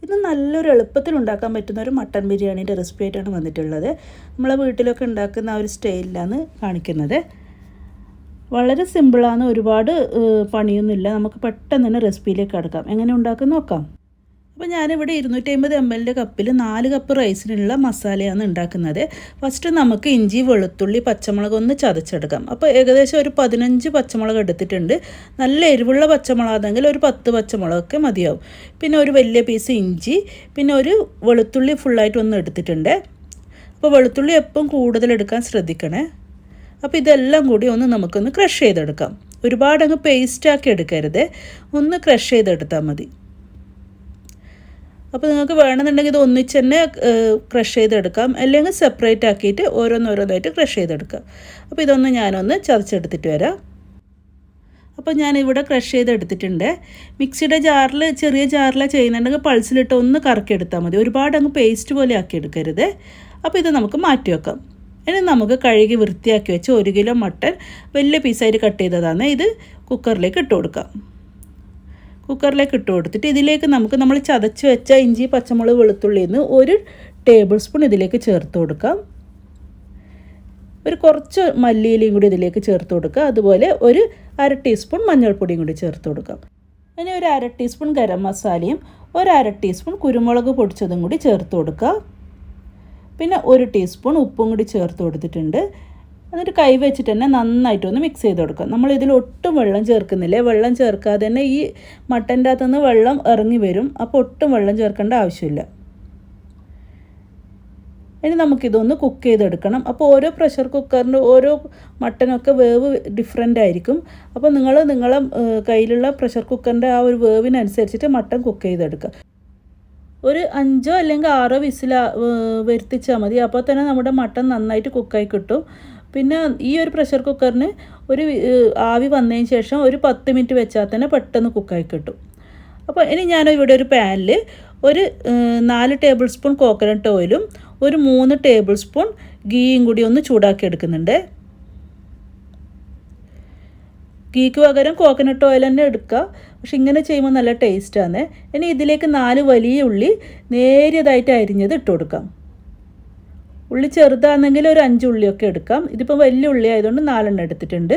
ഇത് നല്ലൊരു എളുപ്പത്തിൽ ഉണ്ടാക്കാൻ പറ്റുന്ന ഒരു മട്ടൻ ബിരിയാണിയുടെ റെസിപ്പി ആയിട്ടാണ് വന്നിട്ടുള്ളത്. നമ്മളെ വീട്ടിലൊക്കെ ഉണ്ടാക്കുന്ന ആ ഒരു സ്റ്റൈലിലാണ് കാണിക്കുന്നത്. വളരെ സിമ്പിളാണ്, ഒരുപാട് പണിയൊന്നുമില്ല. നമുക്ക് പെട്ടെന്ന് തന്നെ റെസിപ്പിയിലേക്ക് കടക്കാം. എങ്ങനെ ഉണ്ടാക്കാൻ നോക്കാം. അപ്പോൾ ഞാനിവിടെ 250 ml കപ്പിൽ 4 കപ്പ് റൈസിനുള്ള മസാലയാണ് ഉണ്ടാക്കുന്നത്. ഫസ്റ്റ് നമുക്ക് ഇഞ്ചി, വെളുത്തുള്ളി, പച്ചമുളക് ഒന്ന് ചതച്ചെടുക്കാം. അപ്പോൾ ഏകദേശം ഒരു 15 പച്ചമുളക് എടുത്തിട്ടുണ്ട്. നല്ല എരിവുള്ള പച്ചമുളകാണെങ്കിൽ ഒരു 10 പച്ചമുളകൊക്കെ മതിയാവും. പിന്നെ ഒരു വലിയ പീസ് ഇഞ്ചി, പിന്നെ ഒരു വെളുത്തുള്ളി ഫുള്ളായിട്ട് ഒന്ന് എടുത്തിട്ടുണ്ട്. അപ്പോൾ വെളുത്തുള്ളി എപ്പം കൂടുതൽ എടുക്കാൻ ശ്രദ്ധിക്കണേ. അപ്പോൾ ഇതെല്ലാം കൂടി നമുക്കൊന്ന് ക്രഷ് ചെയ്തെടുക്കാം. ഒരുപാടങ്ങ് പേസ്റ്റാക്കി എടുക്കരുത്, ഒന്ന് ക്രഷ് ചെയ്തെടുത്താൽ മതി. അപ്പോൾ നിങ്ങൾക്ക് വേണമെന്നുണ്ടെങ്കിൽ ഇത് ഒന്നിച്ച് തന്നെ ക്രഷ് ചെയ്തെടുക്കാം, അല്ലെങ്കിൽ സെപ്പറേറ്റ് ആക്കിയിട്ട് ഓരോന്നോരോന്നായിട്ട് ക്രഷ് ചെയ്തെടുക്കാം. അപ്പോൾ ഇതൊന്ന് ഞാനൊന്ന് ചതച്ചെടുത്തിട്ട് വരാം. അപ്പോൾ ഞാനിവിടെ ക്രഷ് ചെയ്തെടുത്തിട്ടുണ്ട്. മിക്സിയുടെ ജാറിൽ, ചെറിയ ജാറിലാണ് ചെയ്യുന്നുണ്ടെങ്കിൽ പൾസിലിട്ട് ഒന്ന് കറക്കിയെടുത്താൽ മതി. ഒരുപാട് അങ്ങ് പേസ്റ്റ് പോലെ ആക്കി എടുക്കരുത്. അപ്പോൾ ഇത് നമുക്ക് മാറ്റി വെക്കാം. ഇനി നമുക്ക് കഴുകി വൃത്തിയാക്കി വെച്ച് 1 കിലോ മട്ടൻ വലിയ പീസായിട്ട് കട്ട് ചെയ്തതാണ്. ഇത് കുക്കറിലേക്ക് ഇട്ട് കൊടുക്കാം. കുക്കറിലേക്ക് ഇട്ട് കൊടുത്തിട്ട് ഇതിലേക്ക് നമ്മൾ ചതച്ച് വെച്ച ഇഞ്ചി, പച്ചമുളക്, വെളുത്തുള്ളിയിൽ നിന്ന് 1 ടേബിൾ സ്പൂൺ ഇതിലേക്ക് ചേർത്ത് കൊടുക്കാം. ഒരു കുറച്ച് മല്ലിയിലയും കൂടി ഇതിലേക്ക് ചേർത്ത് കൊടുക്കുക. അതുപോലെ ഒരു 1/2 ടീസ്പൂൺ മഞ്ഞൾപ്പൊടിയും കൂടി ചേർത്ത് കൊടുക്കാം. ഇനി ഒരു 1/2 ടീസ്പൂൺ ഗരം മസാലയും ഒരു 1/2 ടീസ്പൂൺ കുരുമുളക് പൊടിച്ചതും കൂടി ചേർത്ത് കൊടുക്കുക. പിന്നെ 1 ടീസ്പൂൺ ഉപ്പും കൂടി ചേർത്ത് കൊടുത്തിട്ടുണ്ട്. എന്നിട്ട് കൈ വെച്ചിട്ട് തന്നെ നന്നായിട്ടൊന്ന് മിക്സ് ചെയ്ത് കൊടുക്കാം. നമ്മളിതിൽ ഒട്ടും വെള്ളം ചേർക്കുന്നില്ല. വെള്ളം ചേർക്കാതെ തന്നെ ഈ മട്ടൻ്റെ അകത്തുനിന്ന് വെള്ളം ഇറങ്ങി വരും. അപ്പോൾ ഒട്ടും വെള്ളം ചേർക്കേണ്ട ആവശ്യമില്ല. ഇനി നമുക്കിതൊന്ന് കുക്ക് ചെയ്തെടുക്കണം. അപ്പോൾ ഓരോ പ്രഷർ കുക്കറിൻ്റെ ഓരോ മട്ടനൊക്കെ വേവ് ഡിഫറെൻ്റ് ആയിരിക്കും. അപ്പോൾ നിങ്ങളെ കയ്യിലുള്ള പ്രഷർ കുക്കറിൻ്റെ ആ ഒരു വേവിനനുസരിച്ചിട്ട് മട്ടൻ കുക്ക് ചെയ്തെടുക്കുക. ഒരു 5 അല്ലെങ്കിൽ 6 വിസിൽ വരുത്തിച്ചാൽ മതി. അപ്പോൾ തന്നെ നമ്മുടെ മട്ടൻ നന്നായിട്ട് കുക്കായി കിട്ടും. പിന്നെ ഈ ഒരു പ്രഷർ കുക്കറിന് ഒരു ആവി വന്നതിന് ശേഷം ഒരു 10 മിനിറ്റ് വെച്ചാൽ തന്നെ പെട്ടെന്ന് കുക്കായി കിട്ടും. അപ്പോൾ ഇനി ഞാനിവിടെ ഒരു പാനിൽ ഒരു 4 ടേബിൾ സ്പൂൺ കോക്കനട്ട് ഓയിലും ഒരു 3 ടേബിൾ സ്പൂൺ ഗീയും കൂടി ഒന്ന് ചൂടാക്കി എടുക്കുന്നുണ്ട്. ഗീക്ക് പകരം കോക്കനട്ട് ഓയിൽ തന്നെ എടുക്കുക. പക്ഷെ ഇങ്ങനെ ചെയ്യുമ്പോൾ നല്ല ടേസ്റ്റാണ്. ഇനി ഇതിലേക്ക് 4 വലിയ ഉള്ളി നേരിയതായിട്ട് അരിഞ്ഞത് ഇട്ട് കൊടുക്കാം. ഉള്ളി ചെറുതാണെങ്കിൽ ഒരു 5 ഉള്ളിയൊക്കെ എടുക്കാം. ഇതിപ്പോൾ വലിയ ഉള്ളി ആയതുകൊണ്ട് 4 എടുത്തിട്ടുണ്ട്.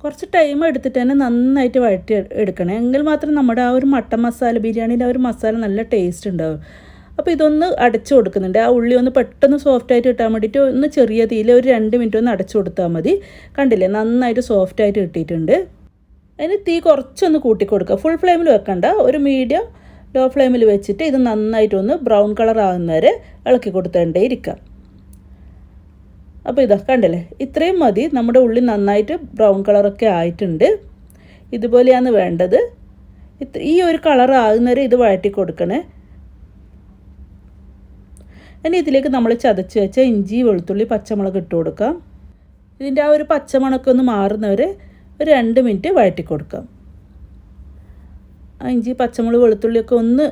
കുറച്ച് ടൈം എടുത്തിട്ട് തന്നെ നന്നായിട്ട് വഴറ്റി എടുക്കണം. എങ്കിൽ മാത്രം നമ്മുടെ ആ ഒരു മട്ടൻ മസാല, ബിരിയാണീൻ്റെ ആ ഒരു മസാല നല്ല ടേസ്റ്റ് ഉണ്ടാവും. അപ്പോൾ ഇതൊന്ന് അടച്ചു കൊടുക്കുന്നുണ്ട്. ആ ഉള്ളി ഒന്ന് പെട്ടെന്ന് സോഫ്റ്റായിട്ട് കിട്ടാൻ വേണ്ടിയിട്ട് ഒന്ന് ചെറിയ തീയിൽ ഒരു 2 മിനിറ്റ് ഒന്ന് അടച്ചു കൊടുത്താൽ മതി. കണ്ടില്ലേ, നന്നായിട്ട് സോഫ്റ്റായിട്ട് കിട്ടിയിട്ടുണ്ട്. അതിന് തീ കുറച്ചൊന്ന് കൂട്ടിക്കൊടുക്കുക. ഫുൾ ഫ്ലെയിമിൽ വെക്കണ്ട, ഒരു മീഡിയം ലോ ഫ്ലെയിമിൽ വെച്ചിട്ട് ഇത് നന്നായിട്ടൊന്ന് ബ്രൗൺ കളർ ആകുന്നവരെ ഇളക്കി കൊടുത്തേണ്ടേ ഇരിക്കാം. അപ്പോൾ ഇതാ കണ്ടില്ലേ, ഇത്രയും മതി. നമ്മുടെ ഉള്ളി നന്നായിട്ട് ബ്രൗൺ കളറൊക്കെ ആയിട്ടുണ്ട്. ഇതുപോലെയാണ് വേണ്ടത്. ഈ ഒരു കളർ ആകുന്നവരെ ഇത് വഴറ്റി കൊടുക്കണേ. ഇനി ഇതിലേക്ക് നമ്മൾ ചതച്ച് വെച്ച ഇഞ്ചി, വെളുത്തുള്ളി, പച്ചമുളക് ഇട്ട് കൊടുക്കാം. ഇതിൻ്റെ ആ ഒരു പച്ചമണമൊക്കെ ഒന്ന് മാറുന്നവരെ ഒരു 2 മിനിറ്റ് വഴറ്റി കൊടുക്കാം. ആ ഇഞ്ചി, പച്ചമുളക്, വെളുത്തുള്ളിയൊക്കെ ഒന്ന്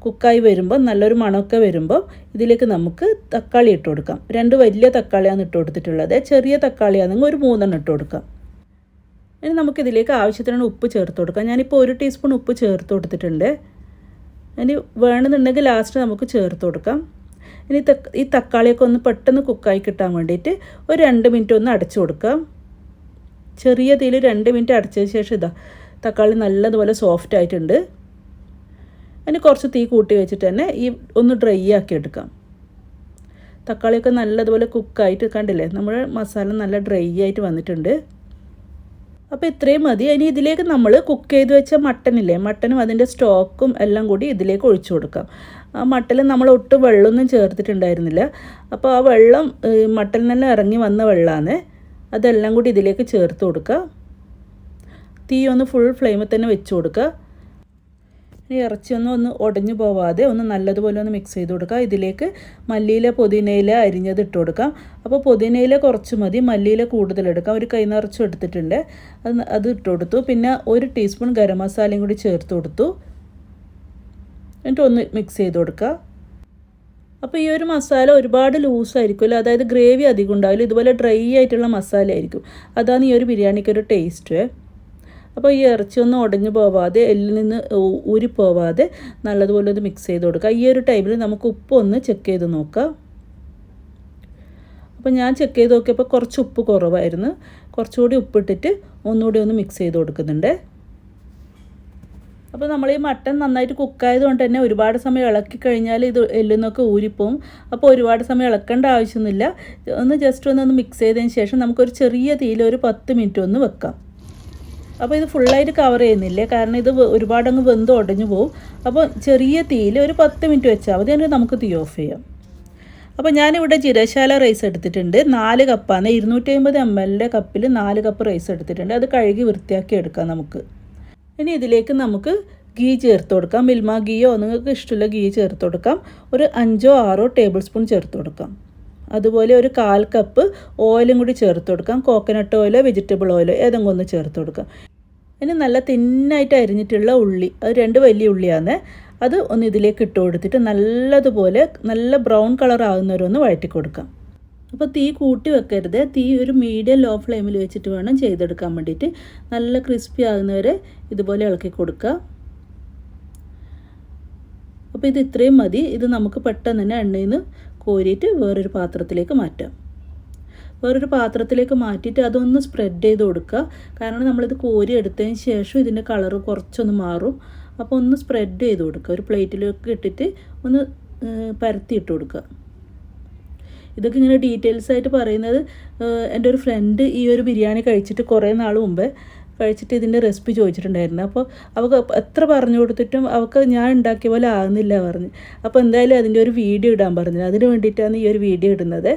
കുക്കായി വരുമ്പോൾ, നല്ലൊരു മണമൊക്കെ വരുമ്പോൾ ഇതിലേക്ക് നമുക്ക് തക്കാളി ഇട്ട് കൊടുക്കാം. 2 വലിയ തക്കാളിയാണ് ഇട്ട് കൊടുത്തിട്ടുള്ളത്. ചെറിയ തക്കാളിയാണെങ്കിൽ ഒരു 3 ഇട്ട് കൊടുക്കാം. ഇനി നമുക്കിതിലേക്ക് ആവശ്യത്തിനുള്ള ഉപ്പ് ചേർത്ത് കൊടുക്കാം. ഞാനിപ്പോൾ 1 ടീസ്പൂൺ ഉപ്പ് ചേർത്ത് കൊടുത്തിട്ടുണ്ട്. ഇനി വേണമെന്നുണ്ടെങ്കിൽ ലാസ്റ്റ് നമുക്ക് ചേർത്ത് കൊടുക്കാം. ഇനി ഈ തക്കാളിയൊക്കെ ഒന്ന് പെട്ടെന്ന് കുക്കായി കിട്ടാൻ വേണ്ടിയിട്ട് ഒരു 2 മിനിറ്റ് ഒന്ന് അടച്ചു കൊടുക്കാം. ചെറിയ തീയിൽ 2 മിനിറ്റ് അടച്ചതിന് ശേഷം ഇതാ തക്കാളി നല്ലതുപോലെ സോഫ്റ്റ് ആയിട്ടുണ്ട്. അതിന് കുറച്ച് തീ കൂട്ടി വെച്ചിട്ട് തന്നെ ഈ ഒന്ന് ഡ്രൈ ആക്കി എടുക്കാം. തക്കാളിയൊക്കെ നല്ലതുപോലെ കുക്കായിട്ട് കണ്ടില്ലേ, നമ്മുടെ മസാല നല്ല ഡ്രൈ ആയിട്ട് വന്നിട്ടുണ്ട്. അപ്പോൾ ഇത്രയും മതി. ഇനി ഇതിലേക്ക് നമ്മൾ കുക്ക് ചെയ്ത് വെച്ച മട്ടനില്ലേ, മട്ടനും അതിൻ്റെ സ്റ്റോക്കും എല്ലാം കൂടി ഇതിലേക്ക് ഒഴിച്ചു കൊടുക്കാം. ആ മട്ടനിൽ നമ്മൾ ഒട്ടും വെള്ളമൊന്നും ചേർത്തിട്ടുണ്ടായിരുന്നില്ല. അപ്പോൾ ആ വെള്ളം മട്ടനിൽ തന്നെ ഇറങ്ങി വന്ന വെള്ളമാണ്. അതെല്ലാം കൂടി ഇതിലേക്ക് ചേർത്ത് കൊടുക്കുക. തീ ഒന്ന് ഫുൾ ഫ്ലെയിമിൽ തന്നെ വെച്ച് കൊടുക്കുക. ഇനി ഇറച്ചിയൊന്നും ഉടഞ്ഞു പോവാതെ ഒന്ന് നല്ലതുപോലെ ഒന്ന് മിക്സ് ചെയ്ത് കൊടുക്കുക. ഇതിലേക്ക് മല്ലിയില, പുതിനയില അരിഞ്ഞത് ഇട്ട് കൊടുക്കാം. അപ്പോൾ പുതിനയില കുറച്ച് മതി, മല്ലിയില കൂടുതലെടുക്കാം. ഒരു കൈ നിറച്ചും എടുത്തിട്ടുണ്ട്. അത് ഇട്ട് കൊടുത്തു. പിന്നെ 1 ടീസ്പൂൺ ഗരം മസാലയും കൂടി ചേർത്ത് കൊടുത്തു. എന്നിട്ട് ഒന്ന് മിക്സ് ചെയ്ത് കൊടുക്കുക. അപ്പോൾ ഈ ഒരു മസാല ഒരുപാട് ലൂസായിരിക്കുമല്ലോ, അതായത് ഗ്രേവി അധികം ഉണ്ടാവില്ല. ഇതുപോലെ ഡ്രൈ ആയിട്ടുള്ള മസാല ആയിരിക്കും. അതാണ് ഈ ഒരു ബിരിയാണിക്കൊരു ടേസ്റ്റ്. അപ്പോൾ ഈ ഇറച്ചിയൊന്നും ഉടഞ്ഞു പോവാതെ എല്ലിൽ നിന്ന് ഊരിപ്പോവാതെ നല്ലതുപോലെ ഒന്ന് മിക്സ് ചെയ്ത് കൊടുക്കുക. ഈ ഒരു ടൈമിൽ നമുക്ക് ഉപ്പ് ഒന്ന് ചെക്ക് ചെയ്ത് നോക്കാം. അപ്പോൾ ഞാൻ ചെക്ക് ചെയ്ത് നോക്കിയപ്പോൾ കുറച്ച് ഉപ്പ് കുറവായിരുന്നു. കുറച്ചുകൂടി ഉപ്പിട്ടിട്ട് ഒന്നുകൂടി ഒന്ന് മിക്സ് ചെയ്ത് കൊടുക്കുന്നുണ്ട്. അപ്പോൾ നമ്മൾ ഈ മട്ടൻ നന്നായിട്ട് കുക്കായതുകൊണ്ട് തന്നെ ഒരുപാട് സമയം ഇളക്കി കഴിഞ്ഞാൽ ഇത് എല്ലിൽ നിന്നൊക്കെ ഊരിപ്പോവും. അപ്പോൾ ഒരുപാട് സമയം ഇളക്കേണ്ട ആവശ്യമൊന്നുമില്ല. ഒന്ന് ജസ്റ്റ് ഒന്ന് മിക്സ് ചെയ്തതിന് ശേഷം നമുക്കൊരു ചെറിയ തീയിൽ ഒരു 10 മിനിറ്റ് ഒന്ന് വെക്കാം. അപ്പോൾ ഇത് ഫുള്ളായിട്ട് കവർ ചെയ്യുന്നില്ലേ, കാരണം ഇത് ഒരുപാടങ്ങ് വെന്ത് ഉടഞ്ഞു പോവും. അപ്പോൾ ചെറിയ തീയിൽ ഒരു 10 മിനിറ്റ് വെച്ചാൽ മതി. അതിന് നമുക്ക് തീ ഓഫ് ചെയ്യാം. അപ്പോൾ ഞാനിവിടെ ജീരകശാല റൈസ് എടുത്തിട്ടുണ്ട്. 4 കപ്പാണ്. 250 ml കപ്പിൽ 4 കപ്പ് റൈസ് എടുത്തിട്ടുണ്ട്. അത് കഴുകി വൃത്തിയാക്കി എടുക്കാം നമുക്ക്. ഇനി ഇതിലേക്ക് നമുക്ക് ഗീ ചേർത്ത് കൊടുക്കാം. മിൽമ ഗീയോ നിങ്ങൾക്ക് ഇഷ്ടമുള്ള ഗീ ചേർത്ത് കൊടുക്കാം. ഒരു 5-6 ടേബിൾ സ്പൂൺ ചേർത്ത് കൊടുക്കാം. അതുപോലെ ഒരു 1/4 കപ്പ് ഓയിലും കൂടി ചേർത്ത് കൊടുക്കാം. കോക്കനട്ട് ഓയിലോ വെജിറ്റബിൾ ഓയിലോ ഏതെങ്കിലും ഒന്ന് ചേർത്ത് കൊടുക്കാം. ഇനി നല്ല തിന്നായിട്ട് അരിഞ്ഞിട്ടുള്ള ഉള്ളി, അത് 2 വലിയ ഉള്ളിയാണ്, അത് ഒന്ന് ഇതിലേക്ക് ഇട്ട് കൊടുത്തിട്ട് നല്ലതുപോലെ നല്ല ബ്രൗൺ കളർ ആകുന്നവരൊന്ന് വഴറ്റി കൊടുക്കാം. അപ്പോൾ തീ കൂട്ടി വെക്കരുത്. തീ ഒരു മീഡിയം ലോ ഫ്ലെയിമിൽ വെച്ചിട്ട് വേണം ചെയ്തെടുക്കാൻ വേണ്ടിയിട്ട്. നല്ല ക്രിസ്പി ആകുന്നവരെ ഇതുപോലെ ഇളക്കി കൊടുക്കുക. അപ്പോൾ ഇത് ഇത്രയും മതി. ഇത് നമുക്ക് പെട്ടെന്ന് തന്നെ എണ്ണയിൽ നിന്ന് കോരിയിട്ട് വേറൊരു പാത്രത്തിലേക്ക് മാറ്റാം. വേറൊരു പാത്രത്തിലേക്ക് മാറ്റിയിട്ട് അതൊന്ന് സ്പ്രെഡ് ചെയ്ത് കൊടുക്കുക. കാരണം നമ്മളിത് കോരി എടുത്തതിന് ശേഷം ഇതിൻ്റെ കളറ് കുറച്ചൊന്ന് മാറും. അപ്പോൾ ഒന്ന് സ്പ്രെഡ് ചെയ്ത് കൊടുക്കുക. ഒരു പ്ലേറ്റിലേക്ക് ഇട്ടിട്ട് ഒന്ന് പരത്തിയിട്ട് കൊടുക്കുക. ഇതൊക്കെ ഇങ്ങനെ ഡീറ്റെയിൽസ് ആയിട്ട് പറയുന്നത് എൻ്റെ ഒരു ഫ്രണ്ട് ഈ ഒരു ബിരിയാണി കഴിച്ചിട്ട് കുറേ നാൾ മുമ്പേ കഴിച്ചിട്ട് ഇതിൻ്റെ റെസിപ്പി ചോദിച്ചിട്ടുണ്ടായിരുന്നു. അപ്പോൾ അവൾക്ക് എത്ര പറഞ്ഞു കൊടുത്തിട്ടും അവൾക്ക് ഞാൻ ഉണ്ടാക്കിയ പോലെ ആകുന്നില്ല പറഞ്ഞ്. അപ്പോൾ എന്തായാലും അതിൻ്റെ ഒരു വീഡിയോ ഇടാൻ പറഞ്ഞു. അതിന് വേണ്ടിയിട്ടാണ് ഈ ഒരു വീഡിയോ ഇടുന്നത്.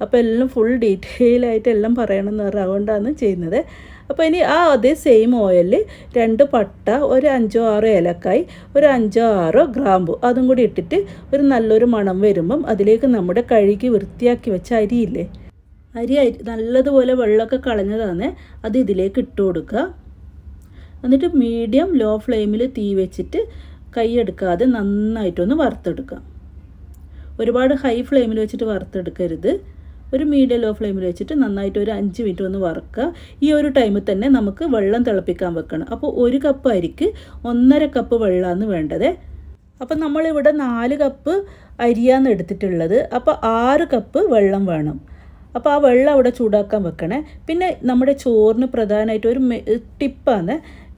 അപ്പോൾ എല്ലാം ഫുൾ ഡീറ്റെയിൽ ആയിട്ട് എല്ലാം പറയണമെന്ന് പറഞ്ഞാൽ അതുകൊണ്ടാണ് ചെയ്യുന്നത്. അപ്പോൾ ഇനി അതേ സെയിം ഓയിലിൽ 2 പട്ട, ഒരു 5-6 ഏലക്കായ്, ഒരു 5-6 ഗ്രാമ്പു അതും കൂടി ഇട്ടിട്ട് ഒരു നല്ലൊരു മണം വരുമ്പം അതിലേക്ക് നമ്മുടെ കഴുകി വൃത്തിയാക്കി വെച്ച അരിയില്ലേ, അരി നല്ലതുപോലെ വെള്ളമൊക്കെ കളഞ്ഞതാണ്, അത് ഇതിലേക്ക് ഇട്ട് കൊടുക്കുക. എന്നിട്ട് മീഡിയം ലോ ഫ്ലെയിമിൽ തീ വെച്ചിട്ട് കൈ എടുക്കാതെ നന്നായിട്ടൊന്ന് വറുത്തെടുക്കാം. ഒരുപാട് ഹൈ ഫ്ലെയിമിൽ വെച്ചിട്ട് വറുത്തെടുക്കരുത്. ഒരു മീഡിയം ലോ ഫ്ലെയിമിൽ വെച്ചിട്ട് നന്നായിട്ട് ഒരു 5 മിനിറ്റ് ഒന്ന് വറുക്കുക. ഈ ഒരു ടൈമിൽ തന്നെ നമുക്ക് വെള്ളം തിളപ്പിക്കാൻ വെക്കണം. അപ്പോൾ 1 കപ്പ് അരിക്ക് 1.5 കപ്പ് വെള്ളമാണ് വേണ്ടത്. അപ്പം നമ്മളിവിടെ 4 കപ്പ് അരിയാണ് എടുത്തിട്ടുള്ളത്. അപ്പോൾ 6 കപ്പ് വെള്ളം വേണം. അപ്പോൾ ആ വെള്ളം അവിടെ ചൂടാക്കാൻ വെക്കണേ. പിന്നെ നമ്മുടെ ചോറിന് പ്രധാനമായിട്ട് ഒരു ടിപ്പാണ്,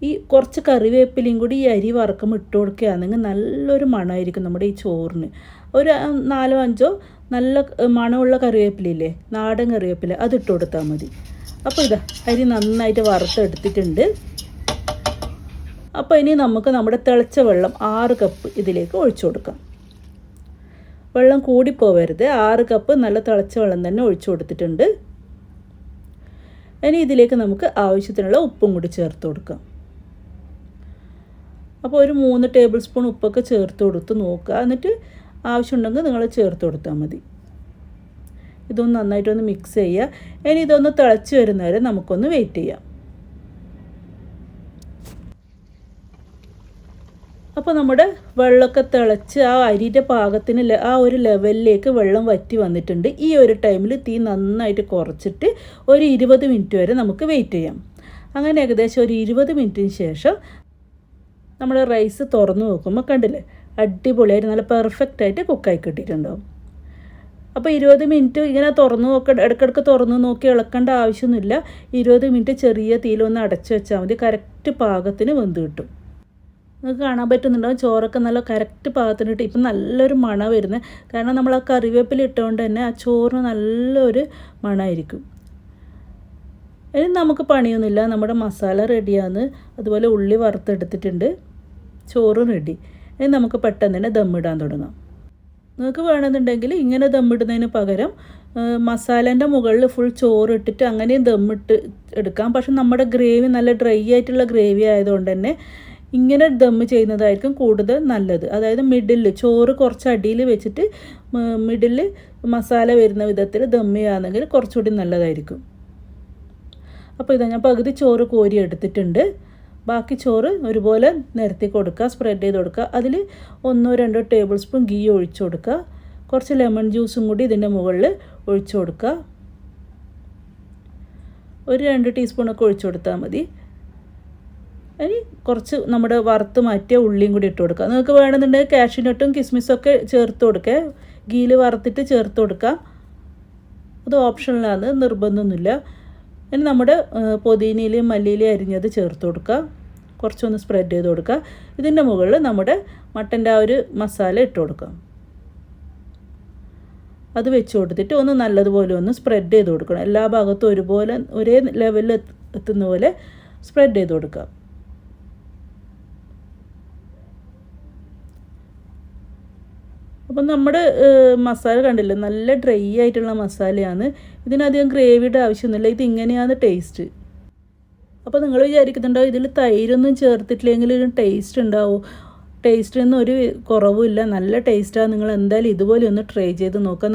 ഈ കുറച്ച് കറിവേപ്പിലയും കൂടി ഈ അരി വറക്കുമ്പോൾ ഇട്ട് കൊടുക്കുകയാണെങ്കിൽ നല്ലൊരു മണമായിരിക്കും നമ്മുടെ ഈ ചോറിന്. ഒരു 4-5 നല്ല മണമുള്ള കറിവേപ്പിലയില്ലേ, നാടൻ കറിവേപ്പില, അതിട്ട് കൊടുത്താൽ മതി. അപ്പോൾ ഇതാ അരി നന്നായിട്ട് വറുത്തെടുത്തിട്ടുണ്ട്. അപ്പോൾ ഇനി നമുക്ക് നമ്മുടെ തിളച്ച വെള്ളം 6 കപ്പ് ഇതിലേക്ക് ഒഴിച്ചു കൊടുക്കാം. വെള്ളം കൂടിപ്പോവരുത്. 6 കപ്പ് നല്ല തിളച്ച വെള്ളം തന്നെ ഒഴിച്ചു കൊടുത്തിട്ടുണ്ട്. ഇനി ഇതിലേക്ക് നമുക്ക് ആവശ്യത്തിനുള്ള ഉപ്പും കൂടി ചേർത്ത് കൊടുക്കാം. അപ്പോൾ ഒരു 3 ടേബിൾ സ്പൂൺ ഉപ്പൊക്കെ ചേർത്ത് കൊടുത്ത് നോക്കുക. എന്നിട്ട് ആവശ്യമുണ്ടെങ്കിൽ നിങ്ങൾ ചേർത്ത് കൊടുത്താൽ മതി. ഇതൊന്ന് നന്നായിട്ടൊന്ന് മിക്സ് ചെയ്യുക. ഇനി ഇതൊന്ന് തിളച്ച് വരുന്നവരെ നമുക്കൊന്ന് വെയിറ്റ് ചെയ്യാം. അപ്പോൾ നമ്മുടെ വെള്ളമൊക്കെ തിളച്ച് ആ അരിയുടെ പാകത്തിന് ആ ഒരു ലെവലിലേക്ക് വെള്ളം വറ്റി വന്നിട്ടുണ്ട്. ഈ ഒരു ടൈമിൽ തീ നന്നായിട്ട് കുറച്ചിട്ട് ഒരു 20 മിനിറ്റ് വരെ നമുക്ക് വെയിറ്റ് ചെയ്യാം. അങ്ങനെ ഏകദേശം ഒരു 20 മിനിറ്റിന് ശേഷം നമ്മുടെ റൈസ് തുറന്ന് നോക്കുമ്പോൾ കണ്ടില്ലേ, അടിപൊളിയായിട്ട് നല്ല പെർഫെക്റ്റായിട്ട് കുക്കായി കിട്ടിയിട്ടുണ്ടാവും. അപ്പോൾ 20 മിനിറ്റ് ഇങ്ങനെ തുറന്ന് ഇടയ്ക്കിടയ്ക്ക് തുറന്ന് നോക്കി ഇളക്കേണ്ട ആവശ്യമൊന്നുമില്ല. 20 മിനിറ്റ് ചെറിയ തീയിലൊന്ന് അടച്ചു വെച്ചാൽ മതി. കറക്റ്റ് പാകത്തിന് വെന്ത് കിട്ടും. നിങ്ങൾക്ക് കാണാൻ പറ്റുന്നുണ്ടാവും ചോറൊക്കെ നല്ല കറക്റ്റ് പാകത്തിന് കിട്ടും. ഇപ്പം നല്ലൊരു മണം വരുന്നത്, കാരണം നമ്മൾ ആ കറിവേപ്പില ഇട്ടുകൊണ്ട് തന്നെ ആ ചോറിന് നല്ലൊരു മണമായിരിക്കും. ഇനി നമുക്ക് പണിയൊന്നുമില്ല. നമ്മുടെ മസാല റെഡിയാണ്. അതുപോലെ ഉള്ളി വറുത്തെടുത്തിട്ടുണ്ട്. ചോറും റെഡി. ഇനി നമുക്ക് പെട്ടെന്ന് തന്നെ ദമ്മിടാൻ തുടങ്ങാം. നിങ്ങൾക്ക് വേണമെന്നുണ്ടെങ്കിൽ ഇങ്ങനെ ദമ്മിടുന്നതിന് പകരം മസാലേൻ്റെ മുകളിൽ ഫുൾ ചോറ് ഇട്ടിട്ട് അങ്ങനെയും ദമ്മിട്ട് എടുക്കാം. പക്ഷെ നമ്മുടെ ഗ്രേവി നല്ല ഡ്രൈ ആയിട്ടുള്ള ഗ്രേവി ആയതുകൊണ്ട് തന്നെ ഇങ്ങനെ ദമ്മ് ചെയ്യുന്നതായിരിക്കും കൂടുതൽ നല്ലത്. അതായത് മിഡിൽ ചോറ് കുറച്ച് അടിയിൽ വെച്ചിട്ട് മിഡിൽ മസാല വരുന്ന വിധത്തിൽ ദമ്മ് ചെയ്യുകയാണെങ്കിൽ കുറച്ചുകൂടി നല്ലതായിരിക്കും. അപ്പോൾ ഇതാ ഞാൻ പകുതി ചോറ് കോരി എടുത്തിട്ടുണ്ട്. ബാക്കി ചോറ് ഒരുപോലെ നിരത്തി കൊടുക്കുക, സ്പ്രെഡ് ചെയ്ത് കൊടുക്കുക. അതിൽ 1-2 ടേബിൾ സ്പൂൺ ഗീ ഒഴിച്ചു കൊടുക്കുക. കുറച്ച് ലെമൺ ജ്യൂസും കൂടി ഇതിൻ്റെ മുകളിൽ ഒഴിച്ചു കൊടുക്കുക. ഒരു 2 ടീസ്പൂണൊക്കെ ഒഴിച്ചു കൊടുത്താൽ മതി. ഇനി കുറച്ച് നമ്മുടെ വറുത്ത് മാറ്റിയ ഉള്ളിയും കൂടി ഇട്ട് കൊടുക്കുക. നിങ്ങൾക്ക് വേണമെന്നുണ്ടെങ്കിൽ കാഷ്യൂനട്ടും കിസ്മിസൊക്കെ ചേർത്ത് കൊടുക്കുക. ഗീയിൽ വറുത്തിട്ട് ചേർത്ത് കൊടുക്കുക. അത് ഓപ്ഷനിലാണ്, നിർബന്ധമൊന്നുമില്ല. ഇനി നമ്മുടെ പുതിനയിലയും മല്ലിയിലയും അരിഞ്ഞത് ചേർത്ത് കൊടുക്കുക. കുറച്ചൊന്ന് സ്പ്രെഡ് ചെയ്ത് കൊടുക്കുക. ഇതിൻ്റെ മുകളിൽ നമ്മുടെ മട്ടൻ്റെ ആ ഒരു മസാല ഇട്ട് കൊടുക്കാം. അത് വെച്ച് കൊടുത്തിട്ട് ഒന്ന് നല്ലതുപോലെ ഒന്ന് സ്പ്രെഡ് ചെയ്ത് കൊടുക്കണം. എല്ലാ ഭാഗത്തും ഒരുപോലെ ഒരേ ലെവലിൽ എത്തുന്ന പോലെ സ്പ്രെഡ് ചെയ്ത് കൊടുക്കുക. അപ്പം നമ്മുടെ മസാല കണ്ടില്ലേ, നല്ല ഡ്രൈ ആയിട്ടുള്ള മസാലയാണ്. ഇതിനധികം ഗ്രേവിയുടെ ആവശ്യമൊന്നുമില്ല. ഇതിങ്ങനെയാണ് ടേസ്റ്റ്. അപ്പോൾ നിങ്ങൾ വിചാരിക്കുന്നുണ്ടോ ഇതിൽ തൈരൊന്നും ചേർത്തിട്ടില്ലെങ്കിൽ ഇതിന് ടേസ്റ്റ് ഉണ്ടാവും? ടേസ്റ്റിനൊന്നും ഒരു കുറവുമില്ല, നല്ല ടേസ്റ്റാണ്. നിങ്ങൾ എന്തായാലും ഇതുപോലെ ഒന്ന് ട്രൈ ചെയ്ത് നോക്കുക.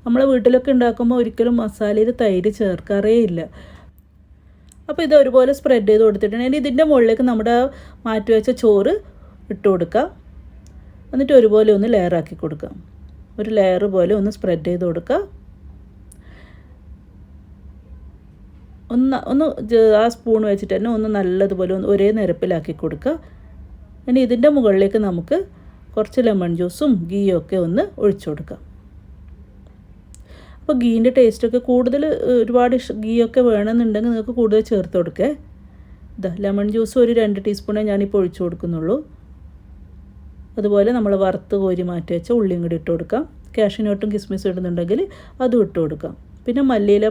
നമ്മളെ വീട്ടിലൊക്കെ ഉണ്ടാക്കുമ്പോൾ ഒരിക്കലും മസാലയിൽ തൈര് ചേർക്കാറേ ഇല്ല. അപ്പോൾ ഇത് ഒരുപോലെ സ്പ്രെഡ് ചെയ്ത് കൊടുത്തിട്ടുണ്ടെങ്കിൽ ഇതിൻ്റെ മുകളിലേക്ക് നമ്മുടെ മാറ്റി വെച്ച ചോറ് ഇട്ട് കൊടുക്കുക. എന്നിട്ട് ഒരുപോലെ ഒന്ന് ലെയറാക്കി കൊടുക്കാം. ഒരു ലെയർ പോലെ ഒന്ന് സ്പ്രെഡ് ചെയ്ത് കൊടുക്കുക. ഒന്ന് ആ സ്പൂൺ വെച്ചിട്ട് തന്നെ ഒന്ന് നല്ലതുപോലെ ഒന്ന് ഒരേ നിരപ്പിലാക്കി കൊടുക്കുക. ഇനി ഇതിൻ്റെ മുകളിലേക്ക് നമുക്ക് കുറച്ച് ലെമൺ ജ്യൂസും ഗീയും ഒക്കെ ഒന്ന് ഒഴിച്ചു കൊടുക്കാം. അപ്പോൾ ഗീൻ്റെ ടേസ്റ്റൊക്കെ കൂടുതൽ ഒരുപാട് ഗീയൊക്കെ വേണമെന്നുണ്ടെങ്കിൽ നിങ്ങൾക്ക് കൂടുതൽ ചേർത്ത് കൊടുക്കേ. ഇതാ ലെമൺ ജ്യൂസ് ഒരു 2 ടീസ്പൂണേ ഞാനിപ്പോൾ ഒഴിച്ചു കൊടുക്കുന്നുള്ളൂ. അതുപോലെ നമ്മൾ വറുത്ത് കോരി മാറ്റി വെച്ച ഉള്ളിയും കൂടി ഇട്ട് കൊടുക്കാം. കാഷ്യൂനട്ടും കിസ്മിസും ഇടുന്നുണ്ടെങ്കിൽ അതും ഇട്ട് കൊടുക്കാം. പിന്നെ മല്ലിയില,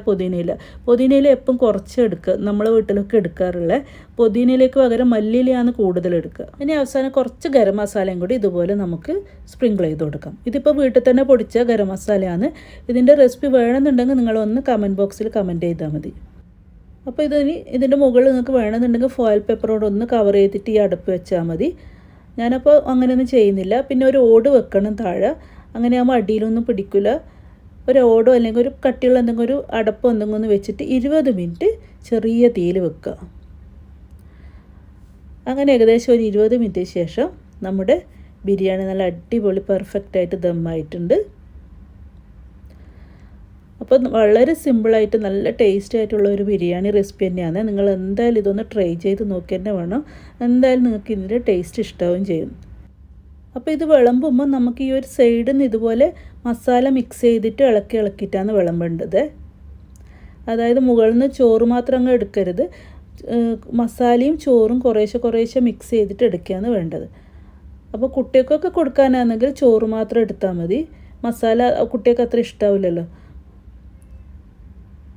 പുതിനയില എപ്പം കുറച്ച് എടുക്കുക. നമ്മളെ വീട്ടിലൊക്കെ എടുക്കാറുള്ളത്. പുതിനയിലേക്ക് പകരം മല്ലിയിലയാണ് കൂടുതൽ എടുക്കുക. ഇനി അവസാനം കുറച്ച് ഗരം മസാലയും കൂടി ഇതുപോലെ നമുക്ക് സ്പ്രിങ്കിൾ ചെയ്ത് കൊടുക്കാം. ഇതിപ്പോൾ വീട്ടിൽ തന്നെ പൊടിച്ച ഗരം മസാലയാണ്. ഇതിൻ്റെ റെസിപ്പി വേണമെന്നുണ്ടെങ്കിൽ നിങ്ങളൊന്ന് കമൻറ്റ് ബോക്സിൽ കമൻറ്റ് ചെയ്താൽ മതി. അപ്പോൾ ഇതിൻ്റെ മുകളിൽ നിങ്ങൾക്ക് വേണമെന്നുണ്ടെങ്കിൽ ഫോയിൽ പേപ്പറോട് ഒന്ന് കവർ ചെയ്തിട്ട് ഈ അടുപ്പ് വെച്ചാൽ മതി. ഞാനപ്പോൾ അങ്ങനെയൊന്നും ചെയ്യുന്നില്ല. പിന്നെ ഒരു ഓട് വെക്കണം താഴെ. അങ്ങനെയാകുമ്പോൾ അടിയിലൊന്നും പിടിക്കില്ല. ഒരു ഓടോ അല്ലെങ്കിൽ ഒരു കട്ടിയുള്ള എന്തെങ്കിലും ഒരു അടപ്പോ എന്തെങ്കിലും ഒന്ന് വെച്ചിട്ട് 20 മിനിറ്റ് ചെറിയ തീയിൽ വെക്കുക. അങ്ങനെ ഏകദേശം ഒരു 20 മിനിറ്റിന് ശേഷം നമ്മുടെ ബിരിയാണി നല്ല അടിപൊളി പെർഫെക്റ്റായിട്ട് ദമ്മായിട്ടുണ്ട്. അപ്പോൾ വളരെ സിമ്പിളായിട്ട് നല്ല ടേസ്റ്റ് ആയിട്ടുള്ള ഒരു ബിരിയാണി റെസിപ്പി തന്നെയാണ്. നിങ്ങൾ എന്തായാലും ഇതൊന്ന് ട്രൈ ചെയ്ത് നോക്കി തന്നെ വേണം. എന്തായാലും നിങ്ങൾക്ക് ഇതിൻ്റെ ടേസ്റ്റ് ഇഷ്ടാവുകയും ചെയ്യും. അപ്പോൾ ഇത് വിളമ്പുമ്പോൾ നമുക്ക് ഈ ഒരു സൈഡിൽ നിന്ന് ഇതുപോലെ മസാല മിക്സ് ചെയ്തിട്ട് ഇളക്കിയിട്ടാണ് വിളമ്പേണ്ടത്. അതായത് മുകളിൽ നിന്ന് ചോറ് മാത്രം അങ്ങ് എടുക്കരുത്. മസാലയും ചോറും കുറേശ്ശെ മിക്സ് ചെയ്തിട്ട് എടുക്കുകയാണ് വേണ്ടത്. അപ്പോൾ കുട്ടികൾക്കൊക്കെ കൊടുക്കാനാണെങ്കിൽ ചോറ് മാത്രം എടുത്താൽ മതി. മസാല കുട്ടികൾക്ക് അത്ര ഇഷ്ടാവില്ലല്ലോ.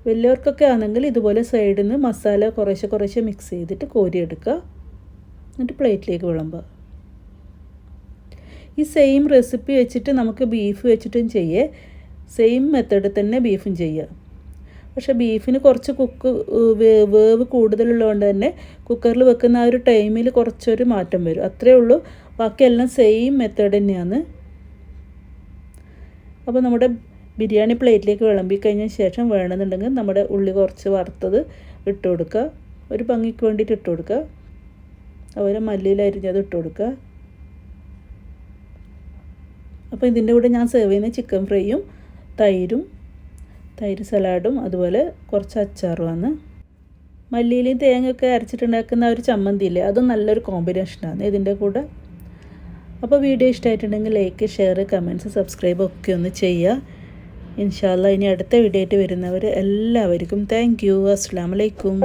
വലിയവർക്കൊക്കെ ആണെങ്കിൽ ഇതുപോലെ സൈഡിൽ നിന്ന് മസാല കുറേശ്ശെ മിക്സ് ചെയ്തിട്ട് കോരിയെടുക്കുക. എന്നിട്ട് പ്ലേറ്റിലേക്ക് വിളമ്പുക. ഈ സെയിം റെസിപ്പി വെച്ചിട്ട് നമുക്ക് ബീഫ് വെച്ചിട്ടും ചെയ്യേ. സെയിം മെത്തേഡിൽ തന്നെ ബീഫും ചെയ്യുക. പക്ഷേ ബീഫിന് കുറച്ച് വേവ് കൂടുതലുള്ളതുകൊണ്ട് തന്നെ കുക്കറിൽ വെക്കുന്ന ആ ഒരു ടൈമിൽ കുറച്ചൊരു മാറ്റം വരും. അത്രയേ ഉള്ളൂ. ബാക്കിയെല്ലാം സെയിം മെത്തേഡ് തന്നെയാണ്. അപ്പോൾ നമ്മുടെ ബിരിയാണി പ്ലേറ്റിലേക്ക് വിളമ്പി കഴിഞ്ഞ ശേഷം വേണമെന്നുണ്ടെങ്കിൽ നമ്മുടെ ഉള്ളി കുറച്ച് വറുത്തത് ഇട്ട് കൊടുക്കുക. ഒരു ഭംഗിക്ക് വേണ്ടിയിട്ട് ഇട്ട് കൊടുക്കുക. അതുപോലെ മല്ലിയില അരിഞ്ഞത് ഇട്ട് കൊടുക്കുക. അപ്പോൾ ഇതിൻ്റെ കൂടെ ഞാൻ സെർവ് ചെയ്യുന്ന ചിക്കൻ ഫ്രൈയും തൈര് സലാഡും അതുപോലെ കുറച്ച് അച്ചാറുമാണ്. മല്ലിയിലയും തേങ്ങയൊക്കെ അരച്ചിട്ടുണ്ടാക്കുന്ന ഒരു ചമ്മന്തിയില്ലേ, അതും നല്ലൊരു കോമ്പിനേഷനാണ് ഇതിൻ്റെ കൂടെ. അപ്പോൾ വീഡിയോ ഇഷ്ടമായിട്ടുണ്ടെങ്കിൽ ലൈക്ക്, ഷെയർ, കമൻറ്റ്സ്, സബ്സ്ക്രൈബ് ഒക്കെ ഒന്ന് ചെയ്യുക. ഇൻഷാ അല്ലാഹ് ഇനി അടുത്ത വീഡിയോ ആയിട്ട് വരുന്നവർ എല്ലാവർക്കും താങ്ക് യു. അസ്സലാമു അലൈക്കും.